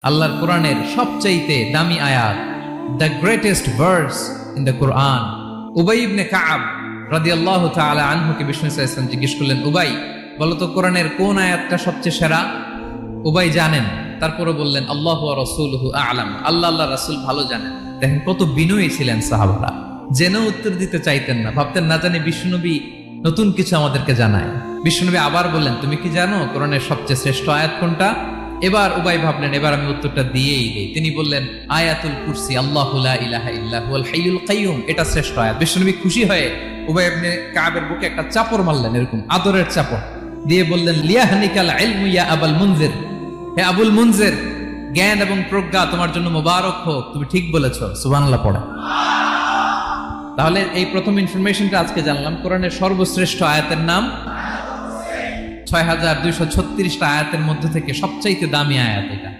আল্লাহর কোরআনের সবচাইতে দামি আয়াত, the greatest verse in the Quran. Ubai ibn Kab রাদিয়াল্লাহু তাআলা আনহুকে বিষ্ণু সাল্লাল্লাহু আলাইহি ওয়াসাল্লাম জিজ্ঞেস করলেন, উবাই বলো তো কোরআনের কোন আয়াতটা সবচেয়ে সেরা? উবাই জানেন, তারপরে বললেন আল্লাহু ওয়া রাসূলুহু আ'লাম, আল্লাহ আল্লাহ রাসূল ভালো জানেন। দেখেন কত বিনয়ী ছিলেন সাহাবারা, জেনেও উত্তর দিতে চাইতেন না, ভাবতেন না জানি বিষ্ণুনবী নতুন কিছু আমাদেরকে জানায়। বিষ্ণুনবী আবার বললেন, তুমি কি জানো কোরআনের সবচেয়ে শ্রেষ্ঠ আয়াত কোনটা? এবার উবাই ভাবলেন এবার আমি উত্তরটা দিয়েই দেই। তিনি বললেন আয়াতুল কুরসি, আল্লাহু লা ইলাহা ইল্লা হুয়াল হাইয়ুল কাইয়ুম, এটা শ্রেষ্ঠ আয়াত। বিষ্ণুনবী খুশি হয়ে উবাই ইবনে কাবের বুকে একটা চাপড় মারলেন, এরকম আদরের চাপড় দিয়ে বললেন, লিয়াহনিকাল ইলমু ইয়া আবুল মুনজির, হে আবুল মুনজির, জ্ঞান এবং প্রজ্ঞা তোমার জন্য মোবারক হোক, তুমি ঠিক বলেছো। সুবহানাল্লাহ পড়ে। তাহলে এই প্রথম ইনফরমেশনটা আজকে জানলাম, কোরআনের সর্বশ্রেষ্ঠ আয়াতের নাম 6236টা আয়াতের মধ্যে থেকে সবচাইতে দামি আয়াত এটা।